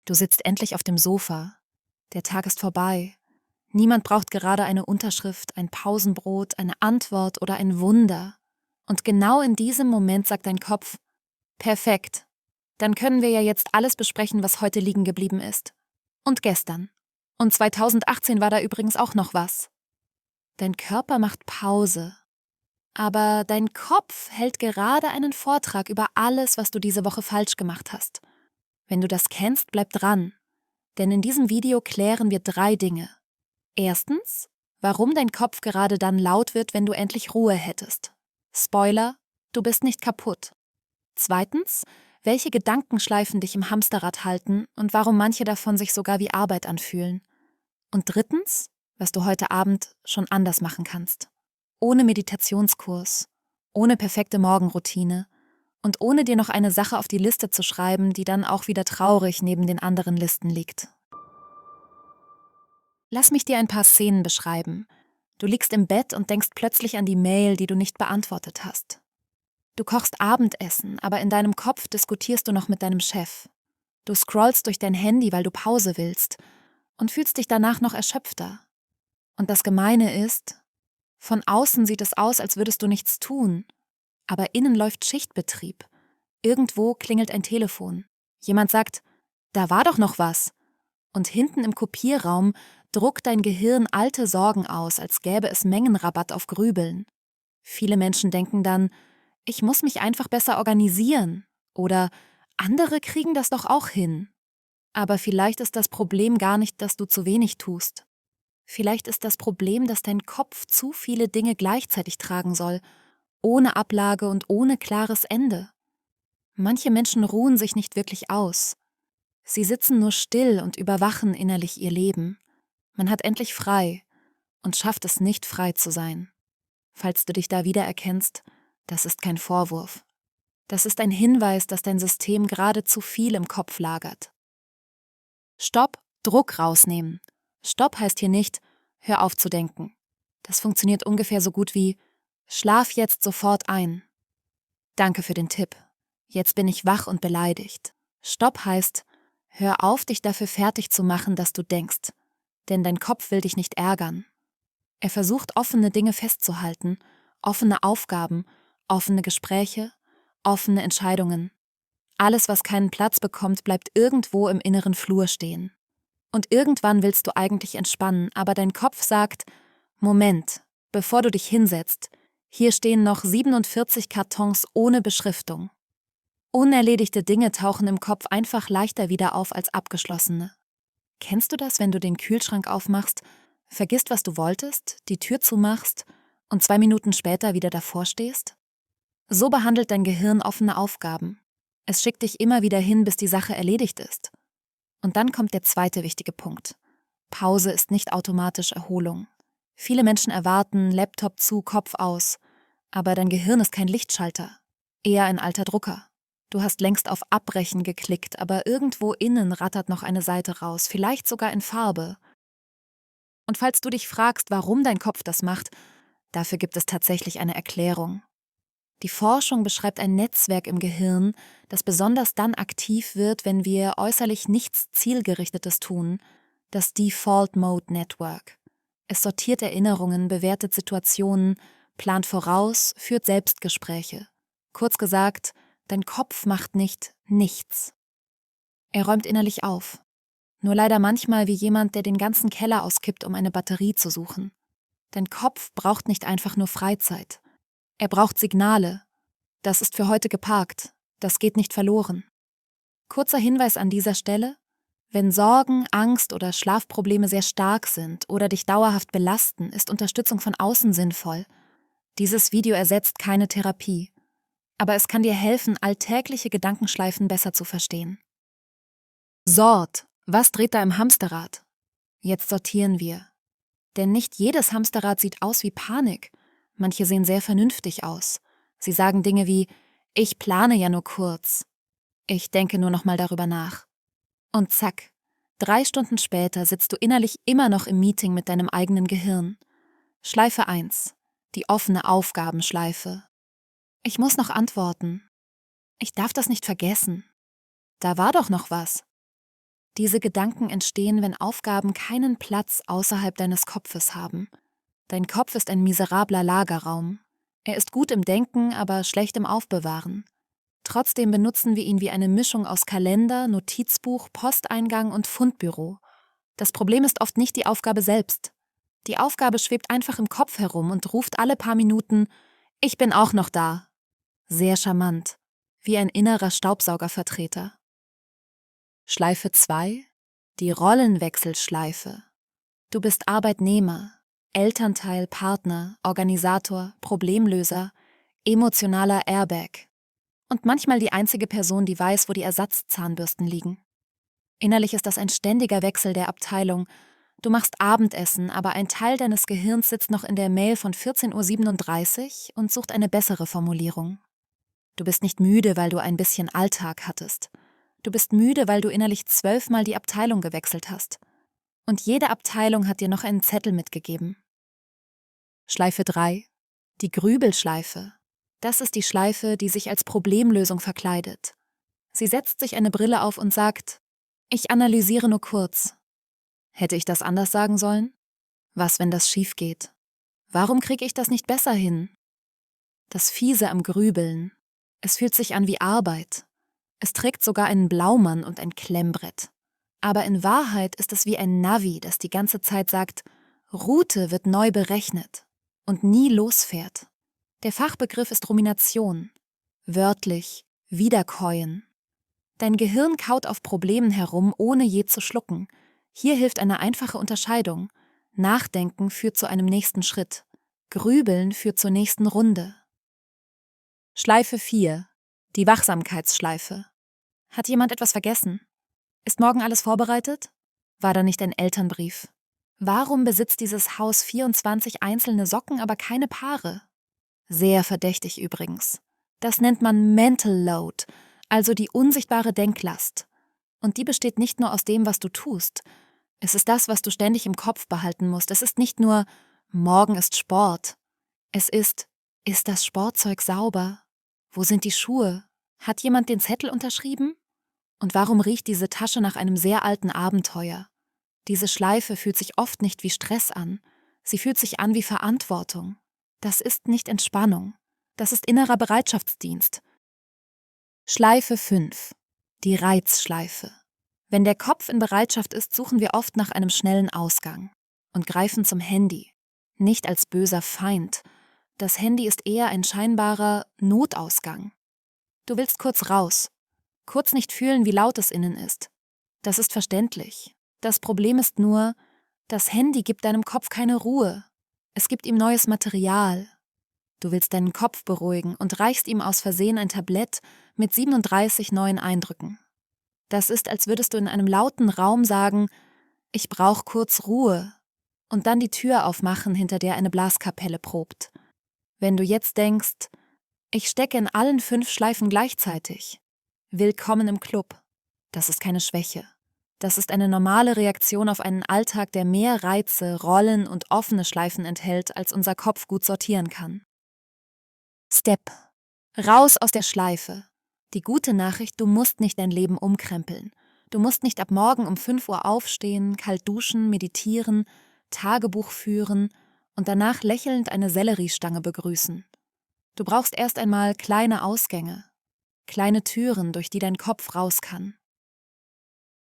Du sitzt endlich auf dem Sofa. Der Tag ist vorbei. Niemand braucht gerade eine Unterschrift, ein Pausenbrot, eine Antwort oder ein Wunder. Und genau in diesem Moment sagt dein Kopf: Perfekt. Dann können wir ja jetzt alles besprechen, was heute liegen geblieben ist. Und gestern. Und 2018 war da übrigens auch noch was. Dein Körper macht Pause. Aber dein Kopf hält gerade einen Vortrag über alles, was du diese Woche falsch gemacht hast. Wenn du das kennst, bleib dran. Denn in diesem Video klären wir 3 Dinge. Erstens, warum dein Kopf gerade dann laut wird, wenn du endlich Ruhe hättest. Spoiler, du bist nicht kaputt. Zweitens, welche Gedankenschleifen dich im Hamsterrad halten und warum manche davon sich sogar wie Arbeit anfühlen. Und drittens, was du heute Abend schon anders machen kannst. Ohne Meditationskurs, ohne perfekte Morgenroutine und ohne dir noch eine Sache auf die Liste zu schreiben, die dann auch wieder traurig neben den anderen Listen liegt. Lass mich dir ein paar Szenen beschreiben. Du liegst im Bett und denkst plötzlich an die Mail, die du nicht beantwortet hast. Du kochst Abendessen, aber in deinem Kopf diskutierst du noch mit deinem Chef. Du scrollst durch dein Handy, weil du Pause willst und fühlst dich danach noch erschöpfter. Und das Gemeine ist, von außen sieht es aus, als würdest du nichts tun, aber innen läuft Schichtbetrieb. Irgendwo klingelt ein Telefon. Jemand sagt: Da war doch noch was. Und hinten im Kopierraum druckt dein Gehirn alte Sorgen aus, als gäbe es Mengenrabatt auf Grübeln. Viele Menschen denken dann: Ich muss mich einfach besser organisieren. Oder andere kriegen das doch auch hin. Aber vielleicht ist das Problem gar nicht, dass du zu wenig tust. Vielleicht ist das Problem, dass dein Kopf zu viele Dinge gleichzeitig tragen soll, ohne Ablage und ohne klares Ende. Manche Menschen ruhen sich nicht wirklich aus. Sie sitzen nur still und überwachen innerlich ihr Leben. Man hat endlich frei und schafft es nicht, frei zu sein. Falls du dich da wiedererkennst, das ist kein Vorwurf. Das ist ein Hinweis, dass dein System gerade zu viel im Kopf lagert. Stopp, Druck rausnehmen. Stopp heißt hier nicht: Hör auf zu denken. Das funktioniert ungefähr so gut wie: Schlaf jetzt sofort ein. Danke für den Tipp. Jetzt bin ich wach und beleidigt. Stopp heißt: Hör auf, dich dafür fertig zu machen, dass du denkst. Denn dein Kopf will dich nicht ärgern. Er versucht, offene Dinge festzuhalten, offene Aufgaben, offene Gespräche, offene Entscheidungen. Alles, was keinen Platz bekommt, bleibt irgendwo im inneren Flur stehen. Und irgendwann willst du eigentlich entspannen, aber dein Kopf sagt: Moment, bevor du dich hinsetzt, hier stehen noch 47 Kartons ohne Beschriftung. Unerledigte Dinge tauchen im Kopf einfach leichter wieder auf als abgeschlossene. Kennst du das, wenn du den Kühlschrank aufmachst, vergisst, was du wolltest, die Tür zumachst und 2 Minuten später wieder davor stehst? So behandelt dein Gehirn offene Aufgaben. Es schickt dich immer wieder hin, bis die Sache erledigt ist. Und dann kommt der zweite wichtige Punkt. Pause ist nicht automatisch Erholung. Viele Menschen erwarten Laptop zu, Kopf aus. Aber dein Gehirn ist kein Lichtschalter, eher ein alter Drucker. Du hast längst auf Abbrechen geklickt, aber irgendwo innen rattert noch eine Seite raus, vielleicht sogar in Farbe. Und falls du dich fragst, warum dein Kopf das macht, dafür gibt es tatsächlich eine Erklärung. Die Forschung beschreibt ein Netzwerk im Gehirn, das besonders dann aktiv wird, wenn wir äußerlich nichts Zielgerichtetes tun, das Default Mode Network. Es sortiert Erinnerungen, bewertet Situationen, plant voraus, führt Selbstgespräche. Kurz gesagt, dein Kopf macht nicht nichts. Er räumt innerlich auf. Nur leider manchmal wie jemand, der den ganzen Keller auskippt, um eine Batterie zu suchen. Dein Kopf braucht nicht einfach nur Freizeit. Er braucht Signale. Das ist für heute geparkt. Das geht nicht verloren. Kurzer Hinweis an dieser Stelle: Wenn Sorgen, Angst oder Schlafprobleme sehr stark sind oder dich dauerhaft belasten, ist Unterstützung von außen sinnvoll. Dieses Video ersetzt keine Therapie. Aber es kann dir helfen, alltägliche Gedankenschleifen besser zu verstehen. Sort. Was dreht da im Hamsterrad? Jetzt sortieren wir. Denn nicht jedes Hamsterrad sieht aus wie Panik. Manche sehen sehr vernünftig aus. Sie sagen Dinge wie: Ich plane ja nur kurz. Ich denke nur noch mal darüber nach. Und zack, 3 Stunden später sitzt du innerlich immer noch im Meeting mit deinem eigenen Gehirn. Schleife 1. Die offene Aufgabenschleife. Ich muss noch antworten. Ich darf das nicht vergessen. Da war doch noch was. Diese Gedanken entstehen, wenn Aufgaben keinen Platz außerhalb deines Kopfes haben. Dein Kopf ist ein miserabler Lagerraum. Er ist gut im Denken, aber schlecht im Aufbewahren. Trotzdem benutzen wir ihn wie eine Mischung aus Kalender, Notizbuch, Posteingang und Fundbüro. Das Problem ist oft nicht die Aufgabe selbst. Die Aufgabe schwebt einfach im Kopf herum und ruft alle paar Minuten: „Ich bin auch noch da." Sehr charmant, wie ein innerer Staubsaugervertreter. Schleife 2: Die Rollenwechselschleife. Du bist Arbeitnehmer, Elternteil, Partner, Organisator, Problemlöser, emotionaler Airbag und manchmal die einzige Person, die weiß, wo die Ersatzzahnbürsten liegen. Innerlich ist das ein ständiger Wechsel der Abteilung. Du machst Abendessen, aber ein Teil deines Gehirns sitzt noch in der Mail von 14:37 Uhr und sucht eine bessere Formulierung. Du bist nicht müde, weil du ein bisschen Alltag hattest. Du bist müde, weil du innerlich 12-mal die Abteilung gewechselt hast. Und jede Abteilung hat dir noch einen Zettel mitgegeben. Schleife 3: Die Grübelschleife. Das ist die Schleife, die sich als Problemlösung verkleidet. Sie setzt sich eine Brille auf und sagt: Ich analysiere nur kurz. Hätte ich das anders sagen sollen? Was, wenn das schief geht? Warum kriege ich das nicht besser hin? Das Fiese am Grübeln. Es fühlt sich an wie Arbeit. Es trägt sogar einen Blaumann und ein Klemmbrett. Aber in Wahrheit ist es wie ein Navi, das die ganze Zeit sagt: Route wird neu berechnet und nie losfährt. Der Fachbegriff ist Rumination. Wörtlich wiederkäuen. Dein Gehirn kaut auf Problemen herum, ohne je zu schlucken. Hier hilft eine einfache Unterscheidung. Nachdenken führt zu einem nächsten Schritt. Grübeln führt zur nächsten Runde. Schleife 4: Die Wachsamkeitsschleife. Hat jemand etwas vergessen? Ist morgen alles vorbereitet? War da nicht ein Elternbrief? Warum besitzt dieses Haus 24 einzelne Socken, aber keine Paare? Sehr verdächtig übrigens. Das nennt man Mental Load, also die unsichtbare Denklast. Und die besteht nicht nur aus dem, was du tust. Es ist das, was du ständig im Kopf behalten musst. Es ist nicht nur: Morgen ist Sport. Es ist das Sportzeug sauber? Wo sind die Schuhe? Hat jemand den Zettel unterschrieben? Und warum riecht diese Tasche nach einem sehr alten Abenteuer? Diese Schleife fühlt sich oft nicht wie Stress an. Sie fühlt sich an wie Verantwortung. Das ist nicht Entspannung. Das ist innerer Bereitschaftsdienst. Schleife 5: Die Reizschleife. Wenn der Kopf in Bereitschaft ist, suchen wir oft nach einem schnellen Ausgang und greifen zum Handy. Nicht als böser Feind. Das Handy ist eher ein scheinbarer Notausgang. Du willst kurz raus, kurz nicht fühlen, wie laut es innen ist. Das ist verständlich. Das Problem ist nur, das Handy gibt deinem Kopf keine Ruhe. Es gibt ihm neues Material. Du willst deinen Kopf beruhigen und reichst ihm aus Versehen ein Tablett mit 37 neuen Eindrücken. Das ist, als würdest du in einem lauten Raum sagen: Ich brauche kurz Ruhe, und dann die Tür aufmachen, hinter der eine Blaskapelle probt. Wenn du jetzt denkst: Ich stecke in allen 5 Schleifen gleichzeitig. Willkommen im Club. Das ist keine Schwäche. Das ist eine normale Reaktion auf einen Alltag, der mehr Reize, Rollen und offene Schleifen enthält, als unser Kopf gut sortieren kann. Step: Raus aus der Schleife. Die gute Nachricht: Du musst nicht dein Leben umkrempeln. Du musst nicht ab morgen um 5 Uhr aufstehen, kalt duschen, meditieren, Tagebuch führen und danach lächelnd eine Selleriestange begrüßen. Du brauchst erst einmal kleine Ausgänge, kleine Türen, durch die dein Kopf raus kann.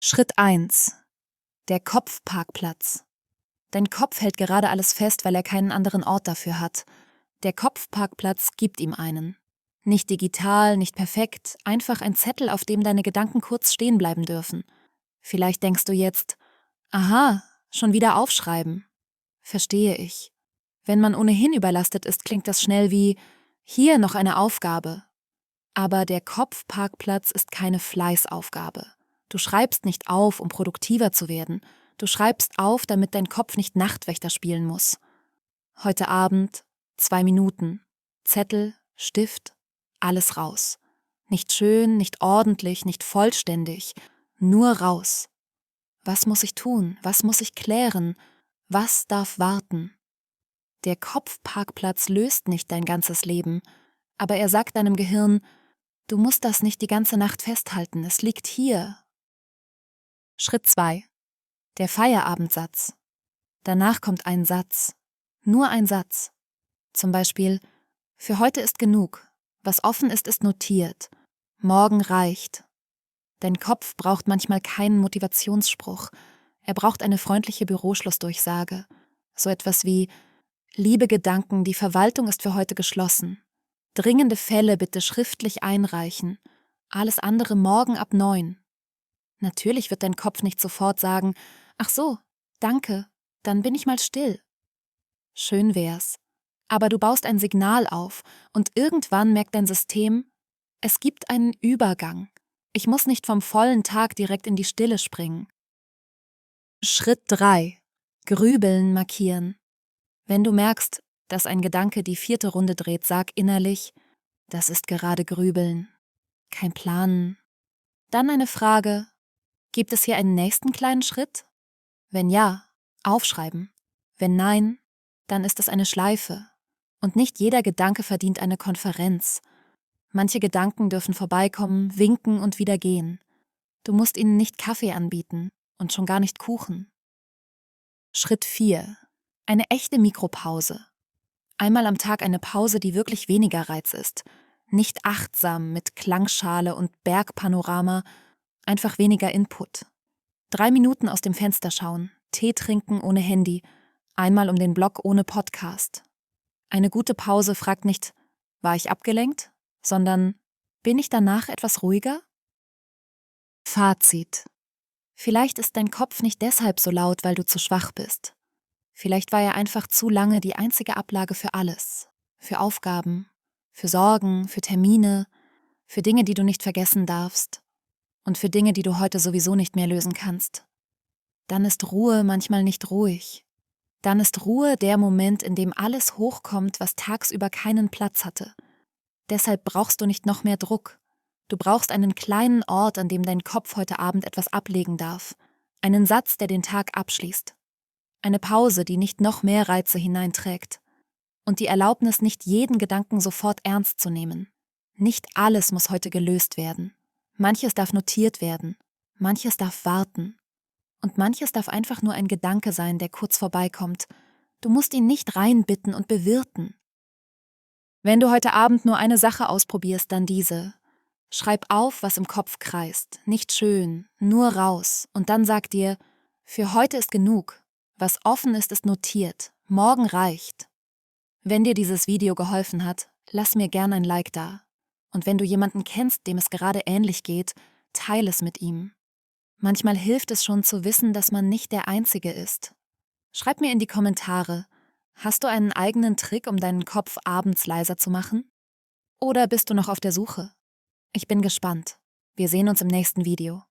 Schritt 1: Der Kopfparkplatz. Dein Kopf hält gerade alles fest, weil er keinen anderen Ort dafür hat. Der Kopfparkplatz gibt ihm einen. Nicht digital, nicht perfekt, einfach ein Zettel, auf dem deine Gedanken kurz stehen bleiben dürfen. Vielleicht denkst du jetzt: Aha, schon wieder aufschreiben. Verstehe ich. Wenn man ohnehin überlastet ist, klingt das schnell wie: Hier noch eine Aufgabe. Aber der Kopfparkplatz ist keine Fleißaufgabe. Du schreibst nicht auf, um produktiver zu werden. Du schreibst auf, damit dein Kopf nicht Nachtwächter spielen muss. Heute Abend 2 Minuten. Zettel, Stift, alles raus. Nicht schön, nicht ordentlich, nicht vollständig. Nur raus. Was muss ich tun? Was muss ich klären? Was darf warten? Der Kopfparkplatz löst nicht dein ganzes Leben, aber er sagt deinem Gehirn: Du musst das nicht die ganze Nacht festhalten, es liegt hier. Schritt 2. Der Feierabendsatz. Danach kommt ein Satz. Nur ein Satz. Zum Beispiel: Für heute ist genug. Was offen ist, ist notiert. Morgen reicht. Dein Kopf braucht manchmal keinen Motivationsspruch. Er braucht eine freundliche Büroschlussdurchsage. So etwas wie: Liebe Gedanken, die Verwaltung ist für heute geschlossen. Dringende Fälle bitte schriftlich einreichen. Alles andere morgen ab 9. Natürlich wird dein Kopf nicht sofort sagen: Ach so, danke, dann bin ich mal still. Schön wär's. Aber du baust ein Signal auf und irgendwann merkt dein System: Es gibt einen Übergang. Ich muss nicht vom vollen Tag direkt in die Stille springen. Schritt 3. Grübeln markieren. Wenn du merkst, dass ein Gedanke die 4. Runde dreht, sag innerlich: Das ist gerade Grübeln. Kein Planen. Dann eine Frage: Gibt es hier einen nächsten kleinen Schritt? Wenn ja, aufschreiben. Wenn nein, dann ist es eine Schleife. Und nicht jeder Gedanke verdient eine Konferenz. Manche Gedanken dürfen vorbeikommen, winken und wieder gehen. Du musst ihnen nicht Kaffee anbieten und schon gar nicht Kuchen. Schritt 4. Eine echte Mikropause. Einmal am Tag eine Pause, die wirklich weniger Reiz ist. Nicht achtsam mit Klangschale und Bergpanorama, einfach weniger Input. 3 Minuten aus dem Fenster schauen, Tee trinken ohne Handy, einmal um den Block ohne Podcast. Eine gute Pause fragt nicht: War ich abgelenkt? Sondern: Bin ich danach etwas ruhiger? Fazit. Vielleicht ist dein Kopf nicht deshalb so laut, weil du zu schwach bist. Vielleicht war er einfach zu lange die einzige Ablage für alles. Für Aufgaben, für Sorgen, für Termine, für Dinge, die du nicht vergessen darfst und für Dinge, die du heute sowieso nicht mehr lösen kannst. Dann ist Ruhe manchmal nicht ruhig. Dann ist Ruhe der Moment, in dem alles hochkommt, was tagsüber keinen Platz hatte. Deshalb brauchst du nicht noch mehr Druck. Du brauchst einen kleinen Ort, an dem dein Kopf heute Abend etwas ablegen darf. Einen Satz, der den Tag abschließt. Eine Pause, die nicht noch mehr Reize hineinträgt. Und die Erlaubnis, nicht jeden Gedanken sofort ernst zu nehmen. Nicht alles muss heute gelöst werden. Manches darf notiert werden. Manches darf warten. Und manches darf einfach nur ein Gedanke sein, der kurz vorbeikommt. Du musst ihn nicht reinbitten und bewirten. Wenn du heute Abend nur eine Sache ausprobierst, dann diese. Schreib auf, was im Kopf kreist. Nicht schön, nur raus. Und dann sag dir: Für heute ist genug. Was offen ist, ist notiert. Morgen reicht. Wenn dir dieses Video geholfen hat, lass mir gern ein Like da. Und wenn du jemanden kennst, dem es gerade ähnlich geht, teile es mit ihm. Manchmal hilft es schon zu wissen, dass man nicht der Einzige ist. Schreib mir in die Kommentare: Hast du einen eigenen Trick, um deinen Kopf abends leiser zu machen? Oder bist du noch auf der Suche? Ich bin gespannt. Wir sehen uns im nächsten Video.